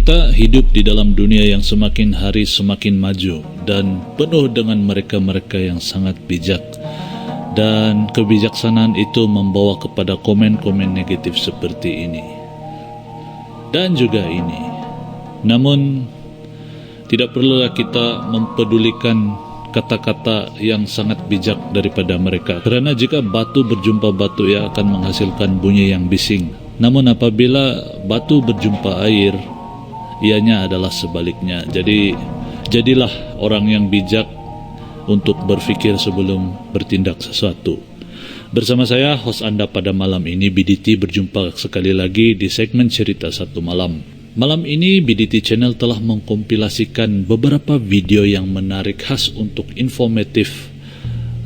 Kita hidup di dalam dunia yang semakin hari semakin maju dan penuh dengan mereka-mereka yang sangat bijak. Dan kebijaksanaan itu membawa kepada komen-komen negatif seperti ini. Dan juga ini. Namun, tidak perlulah kita mempedulikan kata-kata yang sangat bijak daripada mereka. Kerana jika batu berjumpa batu, ia akan menghasilkan bunyi yang bising. Namun apabila batu berjumpa air, ianya adalah sebaliknya. Jadi, jadilah orang yang bijak untuk berfikir sebelum bertindak sesuatu. Bersama saya, host Anda pada malam ini, BDT, berjumpa sekali lagi di segmen Cerita Satu Malam. Malam ini, BDT Channel telah mengkompilasikan beberapa video yang menarik khas untuk informatif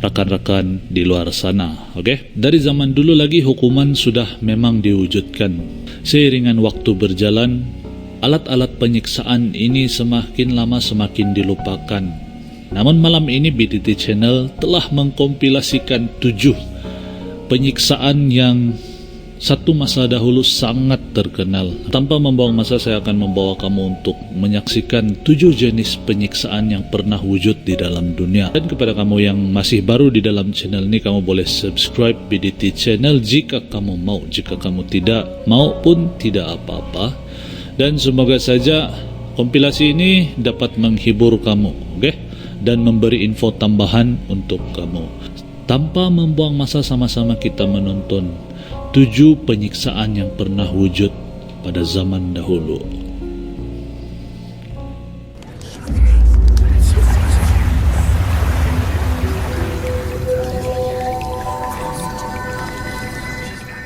rakan-rakan di luar sana. Oke? Dari zaman dulu lagi, hukuman sudah memang diwujudkan. Seiringan waktu berjalan, alat-alat penyiksaan ini semakin lama semakin dilupakan. Namun malam ini BDT Channel telah mengkompilasikan 7 penyiksaan yang satu masa dahulu sangat terkenal. Tanpa membuang masa, saya akan membawa kamu untuk menyaksikan 7 jenis penyiksaan yang pernah wujud di dalam dunia. Dan kepada kamu yang masih baru di dalam channel ini, kamu boleh subscribe BDT Channel jika kamu mau. Jika kamu tidak mau pun tidak apa-apa. Dan semoga saja kompilasi ini dapat menghibur kamu, oke? Dan memberi info tambahan untuk kamu. Tanpa membuang masa, sama-sama kita menonton 7 penyiksaan yang pernah wujud pada zaman dahulu.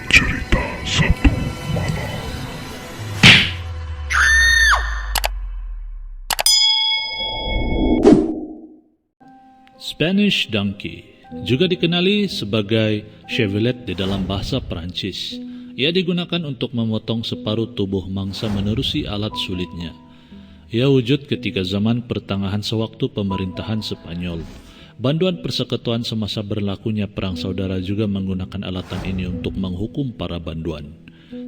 Cerita Satu Malam. Spanish Donkey juga dikenali sebagai Chevrolet di dalam bahasa Perancis. Ia digunakan untuk memotong separuh tubuh mangsa menerusi alat sulitnya. Ia wujud ketika zaman pertengahan sewaktu pemerintahan Spanyol. Banduan persekutuan semasa berlakunya perang saudara juga menggunakan alatan ini untuk menghukum para banduan.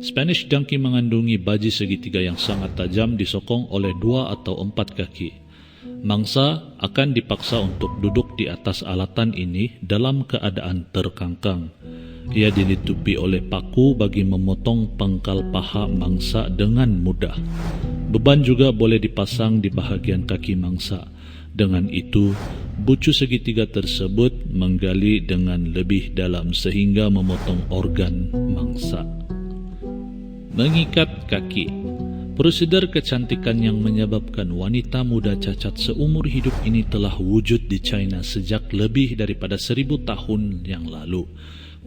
Spanish Donkey mengandungi baji segitiga yang sangat tajam disokong oleh 2 atau 4 kaki. Mangsa akan dipaksa untuk duduk di atas alatan ini dalam keadaan terkangkang. Ia dilitupi oleh paku bagi memotong pangkal paha mangsa dengan mudah. Beban juga boleh dipasang di bahagian kaki mangsa. Dengan itu, bucu segitiga tersebut menggali dengan lebih dalam sehingga memotong organ mangsa. Mengikat kaki. Prosedur kecantikan yang menyebabkan wanita muda cacat seumur hidup ini telah wujud di China sejak lebih daripada 1000 tahun yang lalu.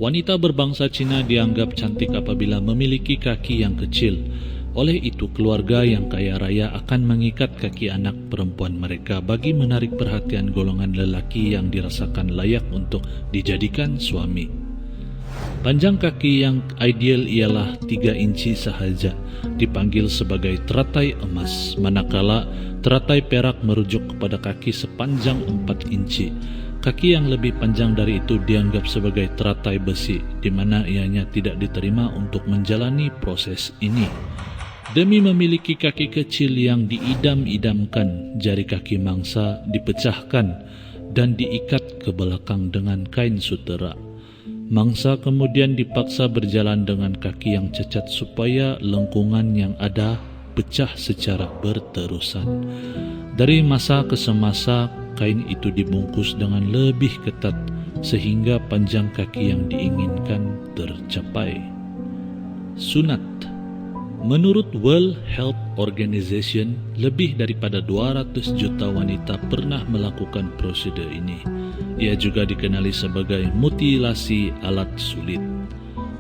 Wanita berbangsa Cina dianggap cantik apabila memiliki kaki yang kecil. Oleh itu, keluarga yang kaya raya akan mengikat kaki anak perempuan mereka bagi menarik perhatian golongan lelaki yang dirasakan layak untuk dijadikan suami. Panjang kaki yang ideal ialah 3 inci sahaja, dipanggil sebagai teratai emas, manakala teratai perak merujuk kepada kaki sepanjang 4 inci. Kaki yang lebih panjang dari itu dianggap sebagai teratai besi, di mana ianya tidak diterima untuk menjalani proses ini. Demi memiliki kaki kecil yang diidam-idamkan, jari kaki mangsa dipecahkan dan diikat ke belakang dengan kain sutera. Mangsa kemudian dipaksa berjalan dengan kaki yang cacat supaya lengkungan yang ada pecah secara berterusan. Dari masa ke semasa, kain itu dibungkus dengan lebih ketat sehingga panjang kaki yang diinginkan tercapai. Sunat. Menurut World Health Organization, lebih daripada 200 juta wanita pernah melakukan prosedur ini. Ia juga dikenali sebagai mutilasi alat sulit.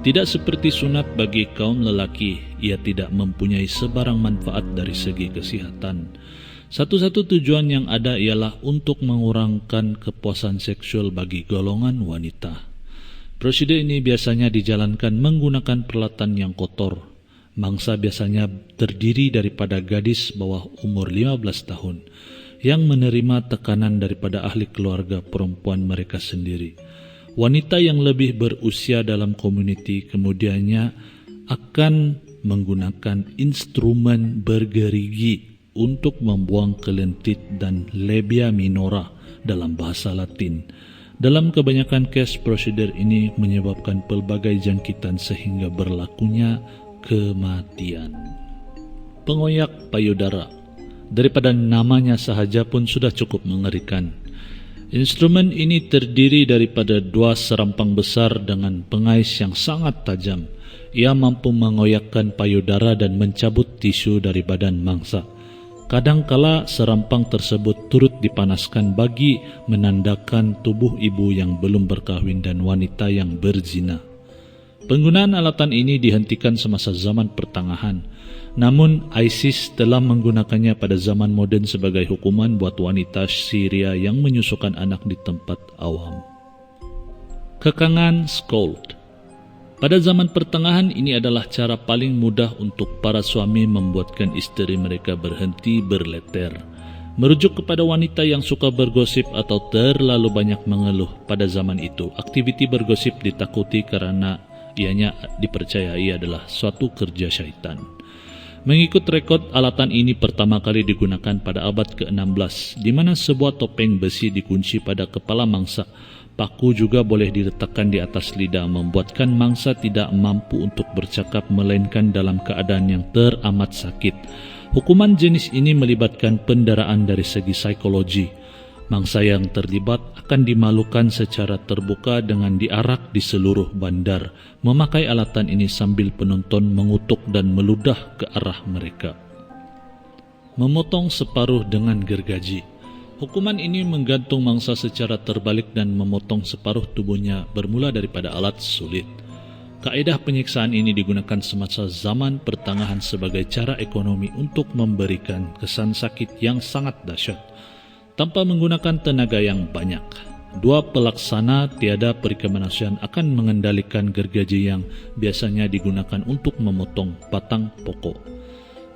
Tidak seperti sunat bagi kaum lelaki, ia tidak mempunyai sebarang manfaat dari segi kesihatan. Satu-satu tujuan yang ada ialah untuk mengurangkan kepuasan seksual bagi golongan wanita. Prosedur ini biasanya dijalankan menggunakan peralatan yang kotor. Mangsa biasanya terdiri daripada gadis bawah umur 15 tahun yang menerima tekanan daripada ahli keluarga perempuan mereka sendiri. Wanita yang lebih berusia dalam komuniti kemudiannya akan menggunakan instrumen bergerigi untuk membuang kelentit dan labia minora dalam bahasa Latin. Dalam kebanyakan kes, prosedur ini menyebabkan pelbagai jangkitan sehingga berlakunya kematian. Pengoyak payudara. Daripada namanya sahaja pun sudah cukup mengerikan. Instrumen ini terdiri daripada 2 serampang besar dengan pengais yang sangat tajam. Ia mampu mengoyakkan payudara dan mencabut tisu dari badan mangsa. Kadangkala serampang tersebut turut dipanaskan bagi menandakan tubuh ibu yang belum berkahwin dan wanita yang berzina. Penggunaan alatan ini dihentikan semasa zaman pertengahan. Namun ISIS telah menggunakannya pada zaman moden sebagai hukuman buat wanita Syria yang menyusukan anak di tempat awam. Kekangan scald. Pada zaman pertengahan ini adalah cara paling mudah untuk para suami membuatkan istri mereka berhenti berleter. Merujuk kepada wanita yang suka bergosip atau terlalu banyak mengeluh pada zaman itu, aktiviti bergosip ditakuti karena ianya dipercayai adalah suatu kerja syaitan. Mengikut rekod, alatan ini pertama kali digunakan pada abad ke-16, di mana sebuah topeng besi dikunci pada kepala mangsa. Paku juga boleh diletakkan di atas lidah, membuatkan mangsa tidak mampu untuk bercakap melainkan dalam keadaan yang teramat sakit. Hukuman jenis ini melibatkan pendaraan dari segi psikologi. Mangsa yang terlibat akan dimalukan secara terbuka dengan diarak di seluruh bandar. Memakai alatan ini sambil penonton mengutuk dan meludah ke arah mereka. Memotong separuh dengan gergaji. Hukuman ini menggantung mangsa secara terbalik dan memotong separuh tubuhnya bermula daripada alat sulit. Kaedah penyiksaan ini digunakan semasa zaman pertengahan sebagai cara ekonomi untuk memberikan kesan sakit yang sangat dahsyat tanpa menggunakan tenaga yang banyak. 2 pelaksana tiada perikemanusiaan akan mengendalikan gergaji yang biasanya digunakan untuk memotong batang pokok.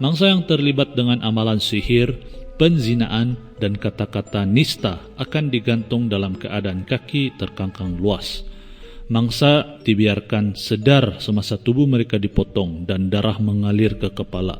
Mangsa yang terlibat dengan amalan sihir, penzinaan, dan kata-kata nista akan digantung dalam keadaan kaki terkangkang luas. Mangsa dibiarkan sedar semasa tubuh mereka dipotong dan darah mengalir ke kepala.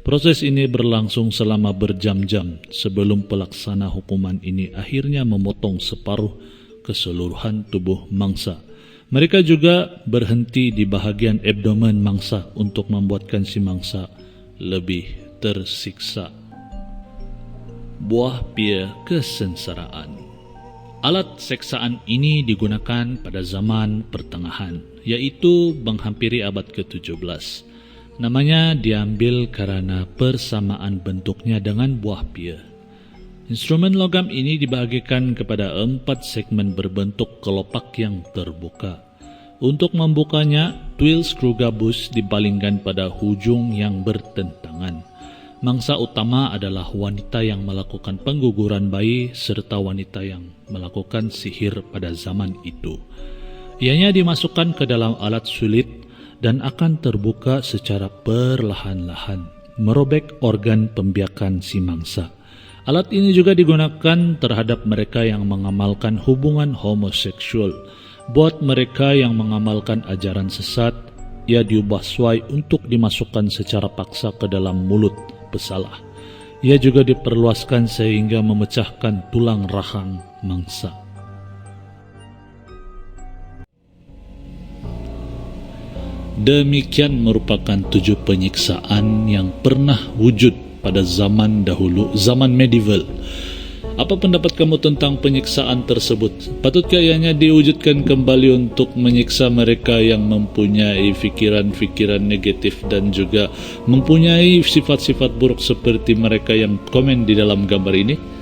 Proses ini berlangsung selama berjam-jam sebelum pelaksana hukuman ini akhirnya memotong separuh keseluruhan tubuh mangsa. Mereka juga berhenti di bahagian abdomen mangsa untuk membuatkan si mangsa lebih tersiksa. Buah pia kesengsaraan. Alat seksaan ini digunakan pada zaman pertengahan, yaitu menghampiri abad ke-17. Namanya diambil karena persamaan bentuknya dengan buah pia. Instrumen logam ini dibahagikan kepada 4 segmen berbentuk kelopak yang terbuka. Untuk membukanya, tuil skru gabus dipalingkan pada hujung yang bertentangan. Mangsa utama adalah wanita yang melakukan pengguguran bayi serta wanita yang melakukan sihir pada zaman itu. Ianya dimasukkan ke dalam alat sulit dan akan terbuka secara perlahan-lahan, merobek organ pembiakan si mangsa. Alat ini juga digunakan terhadap mereka yang mengamalkan hubungan homoseksual. Buat mereka yang mengamalkan ajaran sesat, ia diubah suai untuk dimasukkan secara paksa ke dalam mulut pesalah. Ia juga diperluaskan sehingga memecahkan tulang rahang mangsa. Demikian merupakan 7 penyiksaan yang pernah wujud pada zaman dahulu, zaman medieval. Apa pendapat kamu tentang penyiksaan tersebut? Patutkah ianya diwujudkan kembali untuk menyiksa mereka yang mempunyai fikiran-fikiran negatif dan juga mempunyai sifat-sifat buruk seperti mereka yang komen di dalam gambar ini?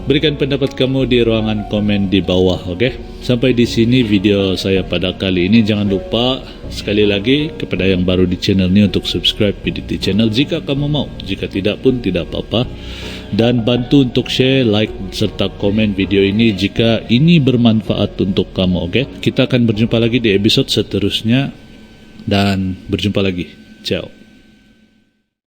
Berikan pendapat kamu di ruangan komen di bawah, oke? Sampai di sini video saya pada kali ini. Jangan lupa sekali lagi kepada yang baru di channel ini untuk subscribe PDT Channel jika kamu mau. Jika tidak pun tidak apa-apa. Dan bantu untuk share, like, serta komen video ini jika ini bermanfaat untuk kamu, oke? Kita akan berjumpa lagi di episode seterusnya dan berjumpa lagi. Ciao.